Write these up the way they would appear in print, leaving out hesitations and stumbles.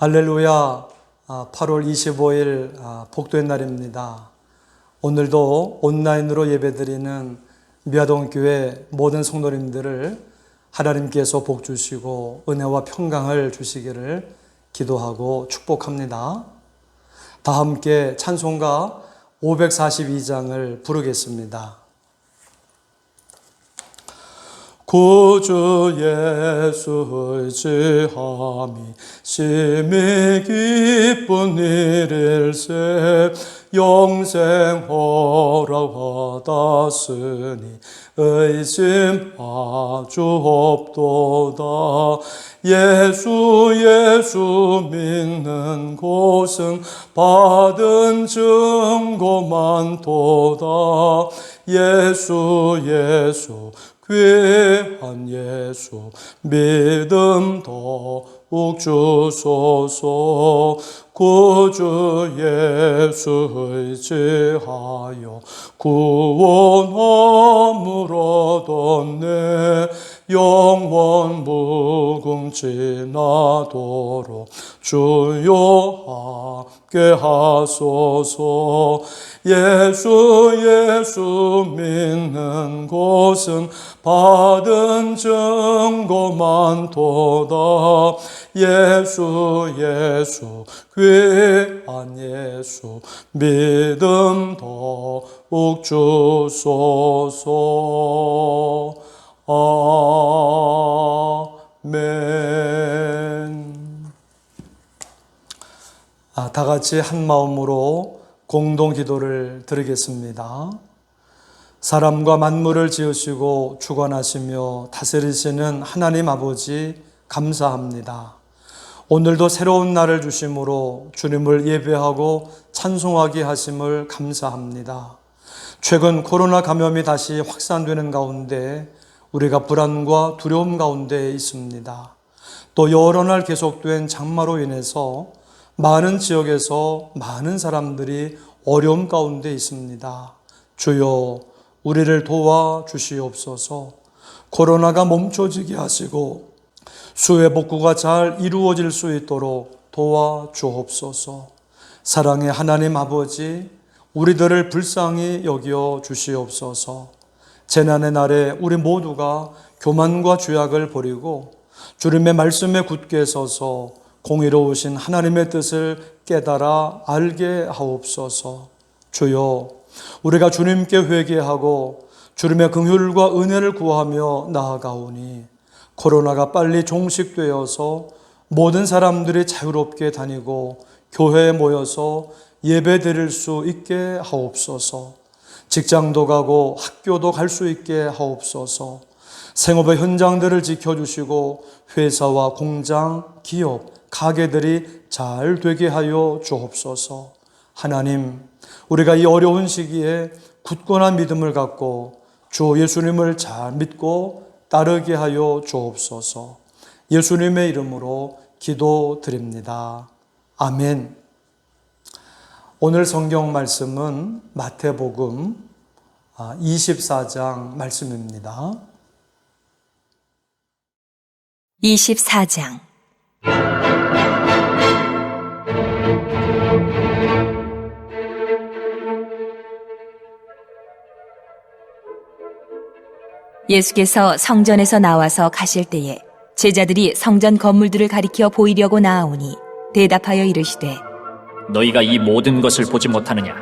할렐루야. 8월 25일 복도의 날입니다. 오늘도 온라인으로 예배드리는 미아동교회 모든 성도님들을 하나님께서 복 주시고 은혜와 평강을 주시기를 기도하고 축복합니다. 다 함께 찬송가 542장을 부르겠습니다. 구주 예수 의지함이 심히 기쁜 일일세 영생 허락받았으니 의심하주 없도다. 예수 믿는 곳은 받은 증거 많도다. 예수 귀한 예수 믿음 더욱 주소서. 구주 예수 의지하여 구원함을 얻었네. 영원 무궁지나도록 주여 함께 하소서. 예수 믿는 곳은 받은 증거 많도다. 예수 귀한 예수 믿음 더욱 주소서. 아멘. 다 같이 한 마음으로 공동 기도를 드리겠습니다. 사람과 만물을 지으시고 주관하시며 다스리시는 하나님 아버지 감사합니다. 오늘도 새로운 날을 주심으로 주님을 예배하고 찬송하게 하심을 감사합니다. 최근 코로나 감염이 다시 확산되는 가운데 우리가 불안과 두려움 가운데 있습니다. 또 여러 날 계속된 장마로 인해서 많은 지역에서 많은 사람들이 어려움 가운데 있습니다. 주여 우리를 도와주시옵소서. 코로나가 멈춰지게 하시고 수해 복구가 잘 이루어질 수 있도록 도와주옵소서. 사랑의 하나님 아버지, 우리들을 불쌍히 여겨 주시옵소서. 재난의 날에 우리 모두가 교만과 죄악을 버리고 주님의 말씀에 굳게 서서 공의로우신 하나님의 뜻을 깨달아 알게 하옵소서. 주여, 우리가 주님께 회개하고 주님의 긍휼과 은혜를 구하며 나아가오니 코로나가 빨리 종식되어서 모든 사람들이 자유롭게 다니고 교회에 모여서 예배 드릴 수 있게 하옵소서. 직장도 가고 학교도 갈 수 있게 하옵소서. 생업의 현장들을 지켜주시고 회사와 공장, 기업, 가게들이 잘 되게 하여 주옵소서. 하나님, 우리가 이 어려운 시기에 굳건한 믿음을 갖고 주 예수님을 잘 믿고 따르게 하여 주옵소서. 예수님의 이름으로 기도드립니다. 아멘. 오늘 성경 말씀은 마태복음 24장 말씀입니다. 24장 예수께서 성전에서 나와서 가실 때에 제자들이 성전 건물들을 가리켜 보이려고 나아오니 대답하여 이르시되 너희가 이 모든 것을 보지 못하느냐?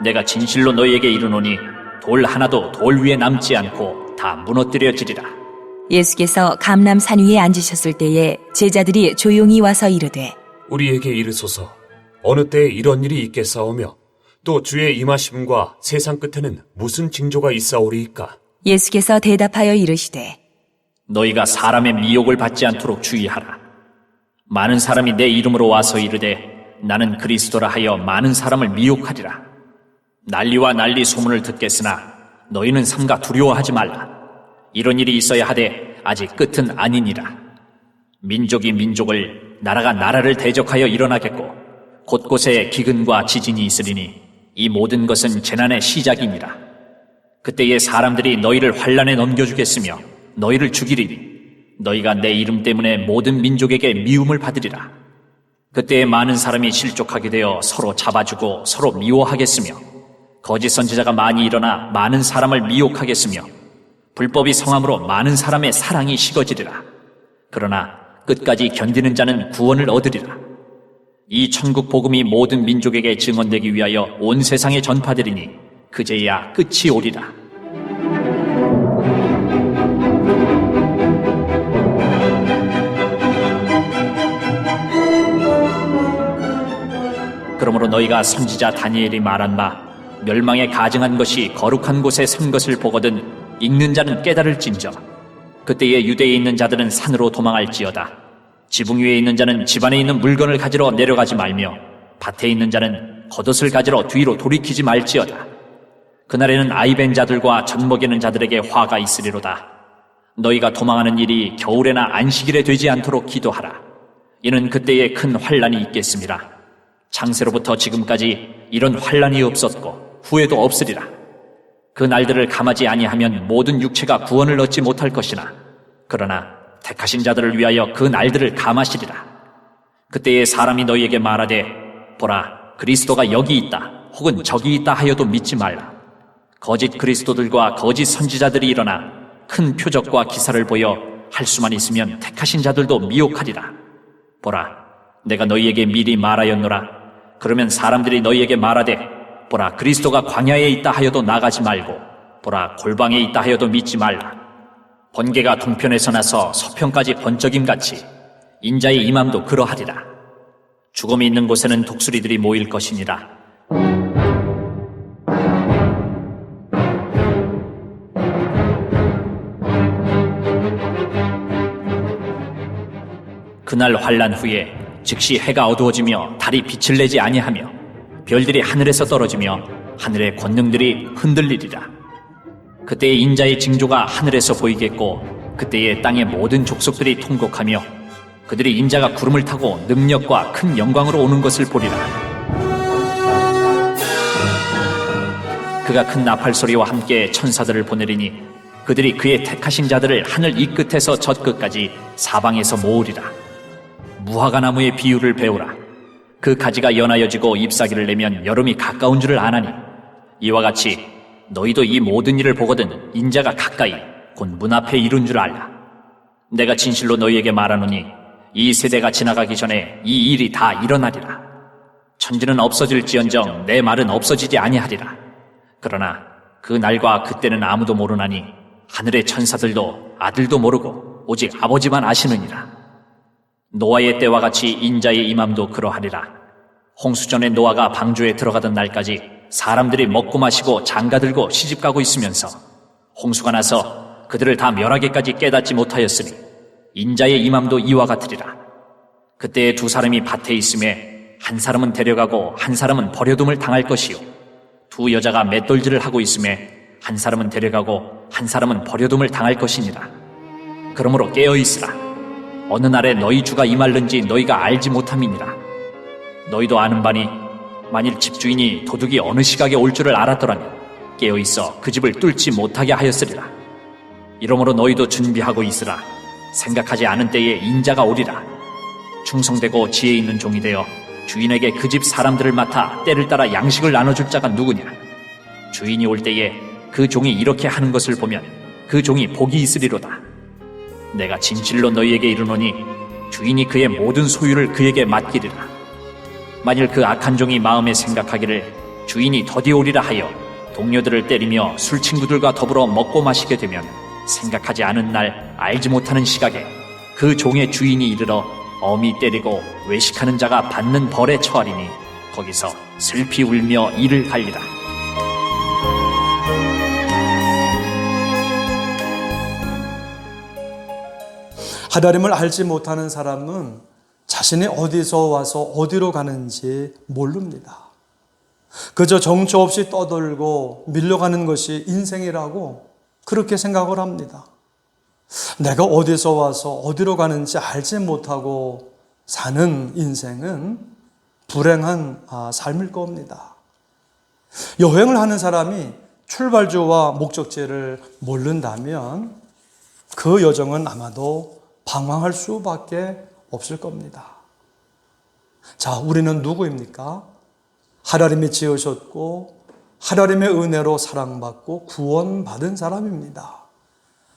내가 진실로 너희에게 이르노니 돌 하나도 돌 위에 남지 않고 다 무너뜨려지리라. 예수께서 감람산 위에 앉으셨을 때에 제자들이 조용히 와서 이르되 우리에게 이르소서. 어느 때에 이런 일이 있겠사오며 또 주의 임하심과 세상 끝에는 무슨 징조가 있사오리이까? 예수께서 대답하여 이르시되 너희가 사람의 미혹을 받지 않도록 주의하라. 많은 사람이 내 이름으로 와서 이르되 나는 그리스도라 하여 많은 사람을 미혹하리라. 난리와 난리 소문을 듣겠으나 너희는 삼가 두려워하지 말라. 이런 일이 있어야 하되 아직 끝은 아니니라. 민족이 민족을, 나라가 나라를 대적하여 일어나겠고 곳곳에 기근과 지진이 있으리니 이 모든 것은 재난의 시작이니라. 그때에 사람들이 너희를 환난에 넘겨주겠으며 너희를 죽이리니 너희가 내 이름 때문에 모든 민족에게 미움을 받으리라. 그때에 많은 사람이 실족하게 되어 서로 잡아주고 서로 미워하겠으며 거짓 선지자가 많이 일어나 많은 사람을 미혹하겠으며 불법이 성함으로 많은 사람의 사랑이 식어지리라. 그러나 끝까지 견디는 자는 구원을 얻으리라. 이 천국 복음이 모든 민족에게 증언되기 위하여 온 세상에 전파되리니 그제야 끝이 오리라. 그러므로 너희가 선지자 다니엘이 말한 바 멸망에 가증한 것이 거룩한 곳에 선 것을 보거든 읽는 자는 깨달을진저. 그때에 유대에 있는 자들은 산으로 도망할지어다. 지붕 위에 있는 자는 집안에 있는 물건을 가지러 내려가지 말며 밭에 있는 자는 겉옷을 가지러 뒤로 돌이키지 말지어다. 그날에는 아이벤 자들과 젖먹이는 자들에게 화가 있으리로다. 너희가 도망하는 일이 겨울에나 안식일에 되지 않도록 기도하라. 이는 그때에 큰 환란이 있겠습니다. 창세로부터 지금까지 이런 환란이 없었고 후에도 없으리라. 그 날들을 감하지 아니하면 모든 육체가 구원을 얻지 못할 것이나 그러나 택하신 자들을 위하여 그 날들을 감하시리라. 그때에 사람이 너희에게 말하되 보라 그리스도가 여기 있다 혹은 저기 있다 하여도 믿지 말라. 거짓 그리스도들과 거짓 선지자들이 일어나 큰 표적과 기사를 보여 할 수만 있으면 택하신 자들도 미혹하리라. 보라 내가 너희에게 미리 말하였노라. 그러면 사람들이 너희에게 말하되 보라 그리스도가 광야에 있다 하여도 나가지 말고 보라 골방에 있다 하여도 믿지 말라. 번개가 동편에서 나서 서편까지 번쩍임같이 인자의 임함도 그러하리라. 죽음이 있는 곳에는 독수리들이 모일 것이니라. 그날 환란 후에 즉시 해가 어두워지며 달이 빛을 내지 아니하며 별들이 하늘에서 떨어지며 하늘의 권능들이 흔들리리라. 그때의 인자의 징조가 하늘에서 보이겠고 그때의 땅의 모든 족속들이 통곡하며 그들이 인자가 구름을 타고 능력과 큰 영광으로 오는 것을 보리라. 그가 큰 나팔 소리와 함께 천사들을 보내리니 그들이 그의 택하신 자들을 하늘 이 끝에서 저 끝까지 사방에서 모으리라. 무화과 나무의 비유를 배우라. 그 가지가 연하여지고 잎사귀를 내면 여름이 가까운 줄을 아나니 이와 같이 너희도 이 모든 일을 보거든 인자가 가까이 곧 문 앞에 이룬 줄 알라. 내가 진실로 너희에게 말하노니 이 세대가 지나가기 전에 이 일이 다 일어나리라. 천지는 없어질지언정 내 말은 없어지지 아니하리라. 그러나 그 날과 그때는 아무도 모르나니 하늘의 천사들도 아들도 모르고 오직 아버지만 아시느니라. 노아의 때와 같이 인자의 임함도 그러하리라. 홍수전에 노아가 방주에 들어가던 날까지 사람들이 먹고 마시고 장가들고 시집가고 있으면서 홍수가 나서 그들을 다 멸하게까지 깨닫지 못하였으니 인자의 임함도 이와 같으리라. 그때에 두 사람이 밭에 있음에 한 사람은 데려가고 한 사람은 버려둠을 당할 것이요 두 여자가 맷돌질을 하고 있음에 한 사람은 데려가고 한 사람은 버려둠을 당할 것이니라. 그러므로 깨어있으라. 어느 날에 너희 주가 임할는지 너희가 알지 못함이니라. 너희도 아는 바니 만일 집주인이 도둑이 어느 시각에 올 줄을 알았더라면 깨어있어 그 집을 뚫지 못하게 하였으리라. 이러므로 너희도 준비하고 있으라. 생각하지 않은 때에 인자가 오리라. 충성되고 지혜 있는 종이 되어 주인에게 그 집 사람들을 맡아 때를 따라 양식을 나눠줄 자가 누구냐. 주인이 올 때에 그 종이 이렇게 하는 것을 보면 그 종이 복이 있으리로다. 내가 진실로 너희에게 이르노니 주인이 그의 모든 소유를 그에게 맡기리라. 만일 그 악한 종이 마음에 생각하기를 주인이 더디 오리라 하여 동료들을 때리며 술 친구들과 더불어 먹고 마시게 되면 생각하지 않은 날 알지 못하는 시각에 그 종의 주인이 이르러 엄히 때리고 외식하는 자가 받는 벌에 처하리니 거기서 슬피 울며 이를 갈리라. 하나님을 알지 못하는 사람은 자신이 어디서 와서 어디로 가는지 모릅니다. 그저 정처 없이 떠돌고 밀려가는 것이 인생이라고 그렇게 생각을 합니다. 내가 어디서 와서 어디로 가는지 알지 못하고 사는 인생은 불행한 삶일 겁니다. 여행을 하는 사람이 출발지와 목적지를 모른다면 그 여정은 아마도 방황할 수밖에 없을 겁니다. 자, 우리는 누구입니까? 하나님이 지으셨고 하나님의 은혜로 사랑받고 구원받은 사람입니다.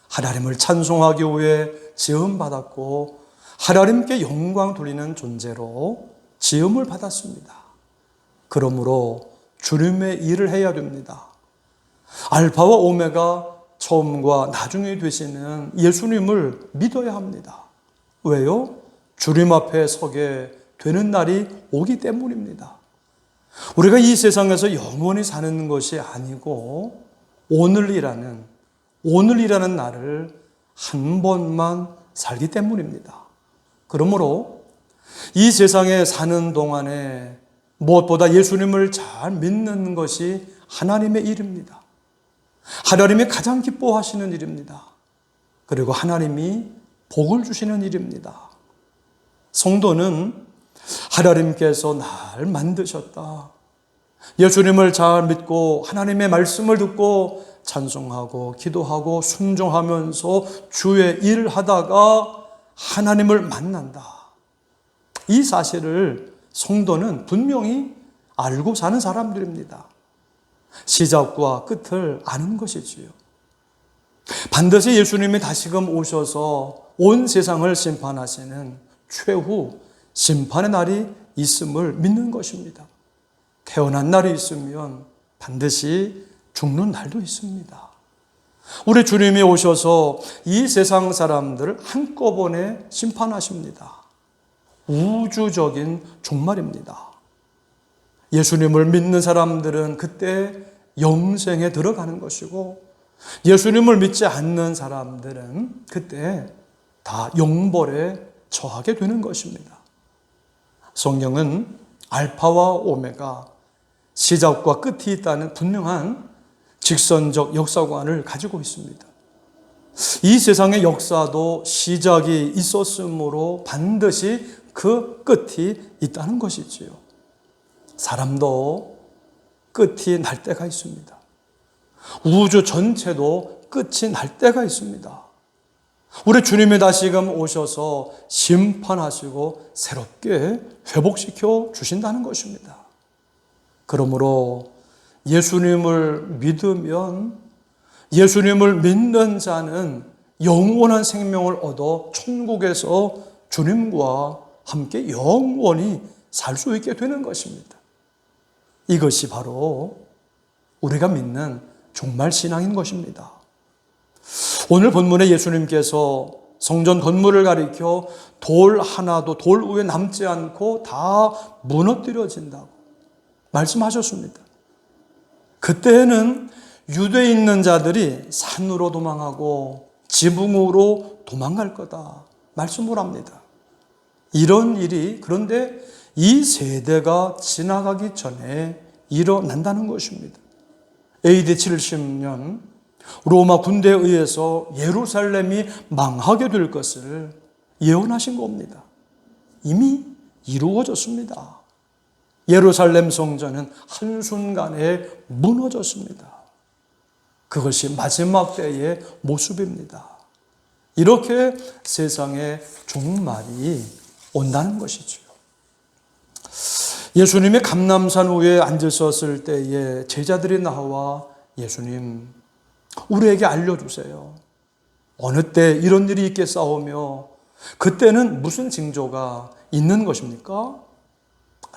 하나님을 찬송하기 위해 지음받았고 하나님께 영광 돌리는 존재로 지음을 받았습니다. 그러므로 주님의 일을 해야 됩니다. 알파와 오메가 처음과 나중에 되시는 예수님을 믿어야 합니다. 왜요? 주님 앞에 서게 되는 날이 오기 때문입니다. 우리가 이 세상에서 영원히 사는 것이 아니고 오늘이라는 날을 한 번만 살기 때문입니다. 그러므로 이 세상에 사는 동안에 무엇보다 예수님을 잘 믿는 것이 하나님의 일입니다. 하나님이 가장 기뻐하시는 일입니다. 그리고 하나님이 복을 주시는 일입니다. 성도는 하나님께서 날 만드셨다. 예수님을 잘 믿고 하나님의 말씀을 듣고 찬송하고 기도하고 순종하면서 주의 일을 하다가 하나님을 만난다. 이 사실을 성도는 분명히 알고 사는 사람들입니다. 시작과 끝을 아는 것이지요. 반드시 예수님이 다시금 오셔서 온 세상을 심판하시는 최후 심판의 날이 있음을 믿는 것입니다. 태어난 날이 있으면 반드시 죽는 날도 있습니다. 우리 주님이 오셔서 이 세상 사람들을 한꺼번에 심판하십니다. 우주적인 종말입니다. 예수님을 믿는 사람들은 그때 영생에 들어가는 것이고 예수님을 믿지 않는 사람들은 그때 다 영벌에 처하게 되는 것입니다. 성경은 알파와 오메가, 시작과 끝이 있다는 분명한 직선적 역사관을 가지고 있습니다. 이 세상의 역사도 시작이 있었으므로 반드시 그 끝이 있다는 것이지요. 사람도 끝이 날 때가 있습니다. 우주 전체도 끝이 날 때가 있습니다. 우리 주님이 다시금 오셔서 심판하시고 새롭게 회복시켜 주신다는 것입니다. 그러므로 예수님을 믿으면 예수님을 믿는 자는 영원한 생명을 얻어 천국에서 주님과 함께 영원히 살 수 있게 되는 것입니다. 이것이 바로 우리가 믿는 종말 신앙인 것입니다. 오늘 본문에 예수님께서 성전 건물을 가리켜 돌 하나도 돌 위에 남지 않고 다 무너뜨려진다고 말씀하셨습니다. 그때에는 유대에 있는 자들이 산으로 도망하고 지붕으로 도망갈 거다 말씀을 합니다. 이런 일이 그런데 이 세대가 지나가기 전에 일어난다는 것입니다. AD 70년 로마 군대에 의해서 예루살렘이 망하게 될 것을 예언하신 겁니다. 이미 이루어졌습니다. 예루살렘 성전은 한순간에 무너졌습니다. 그것이 마지막 때의 모습입니다. 이렇게 세상의 종말이 온다는 것이죠. 예수님이 감람산 위에 앉으셨을 때에 제자들이 나와 예수님, 우리에게 알려주세요. 어느 때 이런 일이 있겠사오며 그때는 무슨 징조가 있는 것입니까?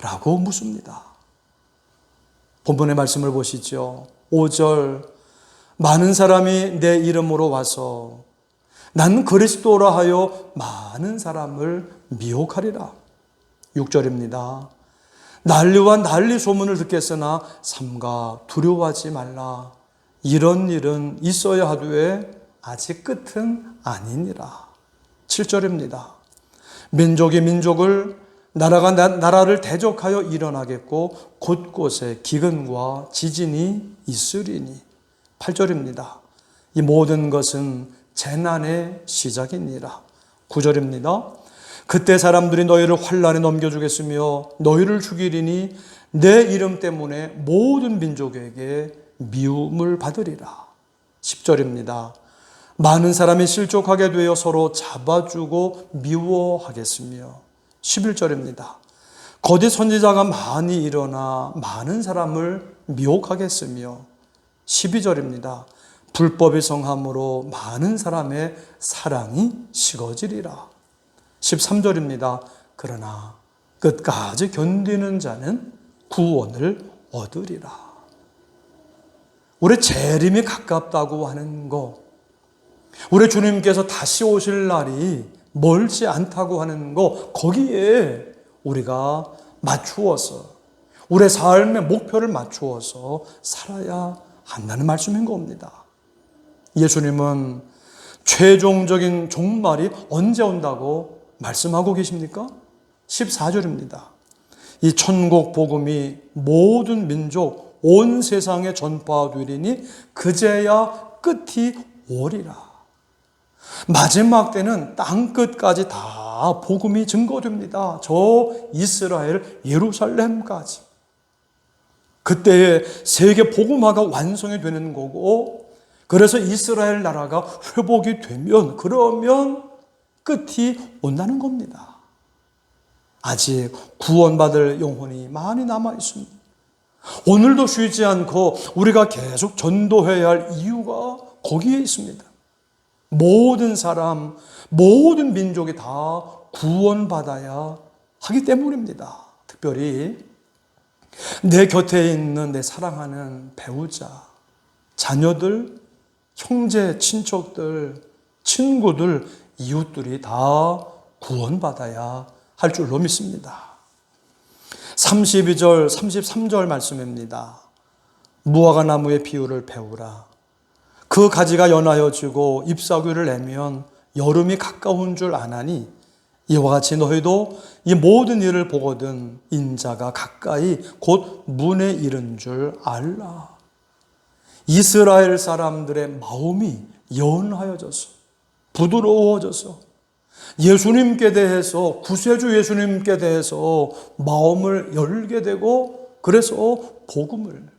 라고 묻습니다. 본문의 말씀을 보시죠. 5절, 많은 사람이 내 이름으로 와서 난 그리스도라 하여 많은 사람을 미혹하리라. 6절입니다. 난리와 난리 소문을 듣겠으나 삼가 두려워하지 말라. 이런 일은 있어야 하되 아직 끝은 아니니라. 7절입니다. 민족이 민족을 나라가 나라를 대적하여 일어나겠고 곳곳에 기근과 지진이 있으리니. 8절입니다. 이 모든 것은 재난의 시작이니라. 9절입니다. 그때 사람들이 너희를 환난에 넘겨주겠으며 너희를 죽이리니 내 이름 때문에 모든 민족에게 미움을 받으리라. 10절입니다. 많은 사람이 실족하게 되어 서로 잡아주고 미워하겠으며. 11절입니다. 거짓 선지자가 많이 일어나 많은 사람을 미혹하겠으며 12절입니다. 불법이 성함으로 많은 사람의 사랑이 식어지리라. 13절입니다. 그러나 끝까지 견디는 자는 구원을 얻으리라. 우리 재림이 가깝다고 하는 거, 우리 주님께서 다시 오실 날이 멀지 않다고 하는 거, 거기에 우리가 맞추어서 우리의 삶의 목표를 맞추어서 살아야 한다는 말씀인 겁니다. 예수님은 최종적인 종말이 언제 온다고 말씀하고 계십니까? 14절입니다. 이 천국 복음이 모든 민족 온 세상에 전파되리니 그제야 끝이 오리라. 마지막 때는 땅 끝까지 다 복음이 증거됩니다. 저 이스라엘 예루살렘까지. 그때에 세계 복음화가 완성이 되는 거고, 그래서 이스라엘 나라가 회복이 되면, 그러면 끝이 온다는 겁니다. 아직 구원받을 영혼이 많이 남아 있습니다. 오늘도 쉬지 않고 우리가 계속 전도해야 할 이유가 거기에 있습니다. 모든 사람, 모든 민족이 다 구원받아야 하기 때문입니다. 특별히 내 곁에 있는 내 사랑하는 배우자, 자녀들, 형제, 친척들, 친구들, 이웃들이 다 구원받아야 할 줄로 믿습니다. 32절, 33절 말씀입니다. 무화과 나무의 비유를 배우라. 그 가지가 연하여지고 잎사귀를 내면 여름이 가까운 줄 아나니 이와 같이 너희도 이 모든 일을 보거든 인자가 가까이 곧 문에 이른 줄 알라. 이스라엘 사람들의 마음이 연하여져서 부드러워져서 예수님께 대해서, 구세주 예수님께 대해서 마음을 열게 되고, 그래서 복음을,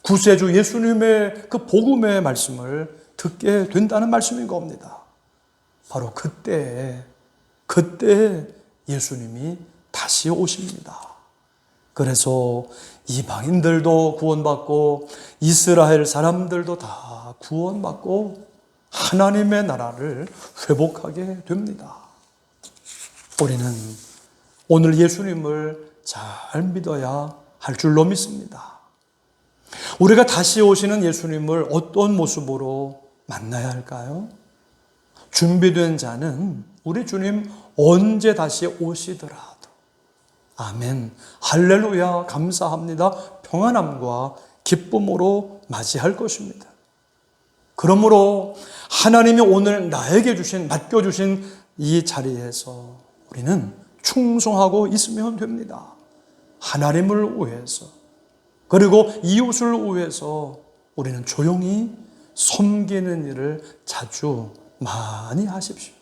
구세주 예수님의 그 복음의 말씀을 듣게 된다는 말씀인 겁니다. 바로 그때 예수님이 다시 오십니다. 그래서 이방인들도 구원받고 이스라엘 사람들도 다 구원받고 하나님의 나라를 회복하게 됩니다. 우리는 오늘 예수님을 잘 믿어야 할 줄로 믿습니다. 우리가 다시 오시는 예수님을 어떤 모습으로 만나야 할까요? 준비된 자는 우리 주님 언제 다시 오시더라도 아멘, 할렐루야, 감사합니다, 평안함과 기쁨으로 맞이할 것입니다. 그러므로 하나님이 오늘 나에게 맡겨주신 이 자리에서 우리는 충성하고 있으면 됩니다. 하나님을 위해서, 그리고 이웃을 위해서 우리는 조용히 섬기는 일을 자주 많이 하십시오.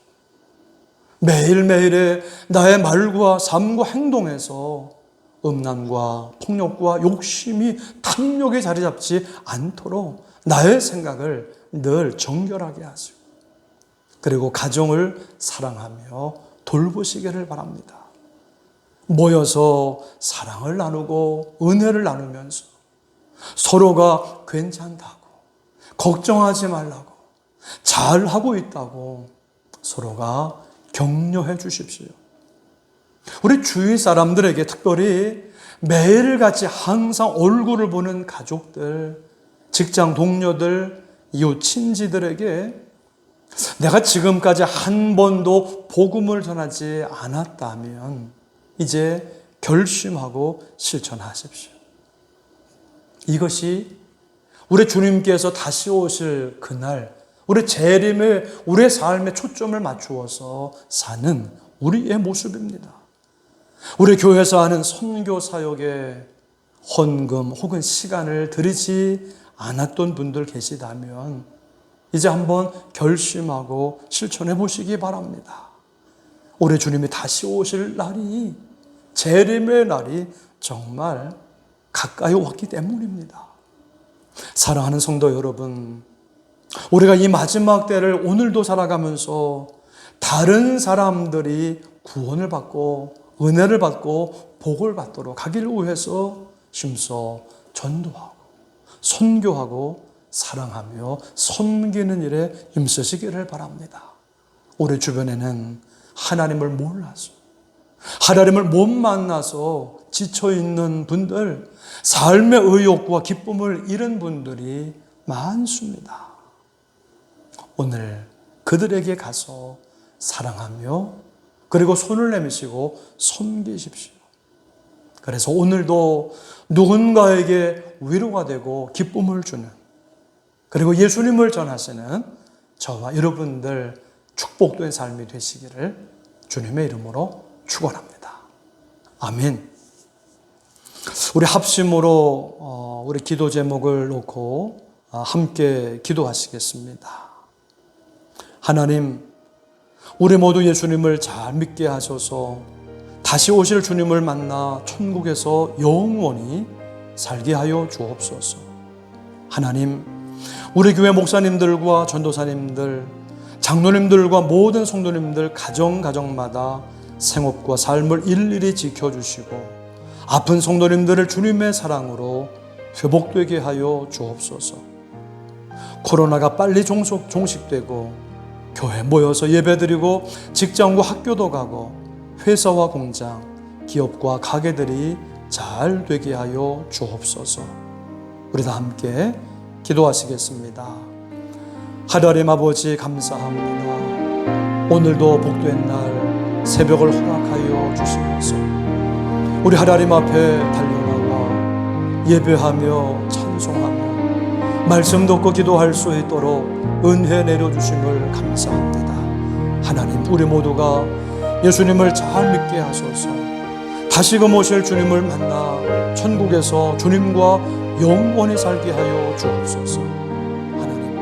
매일매일의 나의 말과 삶과 행동에서 음란과 폭력과 욕심이 탐욕에 자리 잡지 않도록 나의 생각을 늘 정결하게 하시고, 그리고 가정을 사랑하며 돌보시기를 바랍니다. 모여서 사랑을 나누고 은혜를 나누면서 서로가 괜찮다고, 걱정하지 말라고, 잘하고 있다고 서로가 격려해 주십시오. 우리 주위 사람들에게, 특별히 매일같이 항상 얼굴을 보는 가족들, 직장 동료들, 이웃 친지들에게 내가 지금까지 한 번도 복음을 전하지 않았다면 이제 결심하고 실천하십시오. 이것이 우리 주님께서 다시 오실 그날 우리 재림에, 우리의 삶에 초점을 맞추어서 사는 우리의 모습입니다. 우리 교회에서 하는 선교 사역에 헌금 혹은 시간을 들이지 않았던 분들 계시다면 이제 한번 결심하고 실천해 보시기 바랍니다. 우리 주님이 다시 오실 날이, 재림의 날이 정말 가까이 왔기 때문입니다. 사랑하는 성도 여러분, 우리가 이 마지막 때를 오늘도 살아가면서 다른 사람들이 구원을 받고 은혜를 받고 복을 받도록 하기를 위해서 심서 전도하고 선교하고 사랑하며 섬기는 일에 힘쓰시기를 바랍니다. 우리 주변에는 하나님을 몰라서, 하나님을 못 만나서 지쳐있는 분들, 삶의 의욕과 기쁨을 잃은 분들이 많습니다. 오늘 그들에게 가서 사랑하며 그리고 손을 내미시고 섬기십시오. 그래서 오늘도 누군가에게 위로가 되고 기쁨을 주는, 그리고 예수님을 전하시는 저와 여러분들 축복된 삶이 되시기를 주님의 이름으로 축원합니다. 아멘. 우리 합심으로 우리 기도 제목을 놓고 함께 기도하시겠습니다. 하나님, 우리 모두 예수님을 잘 믿게 하셔서 다시 오실 주님을 만나 천국에서 영원히 살게 하여 주옵소서. 하나님, 우리 교회 목사님들과 전도사님들, 장로님들과 모든 성도님들 가정마다 생업과 삶을 일일이 지켜주시고 아픈 성도님들을 주님의 사랑으로 회복되게 하여 주옵소서. 코로나가 빨리 종식되고 교회 모여서 예배드리고 직장과 학교도 가고 회사와 공장, 기업과 가게들이 잘 되게 하여 주옵소서. 우리 다 함께 기도하시겠습니다. 하나님 아버지 감사합니다. 오늘도 복된 날 새벽을 허락하여 주시면서 우리 하나님 앞에 달려나와 예배하며 찬송하며 말씀 듣고 기도할 수 있도록 은혜 내려주심을 감사합니다. 하나님, 우리 모두가 예수님을 잘 믿게 하소서. 다시금 오실 주님을 만나 천국에서 주님과 영원히 살게 하여 주옵소서. 하나님,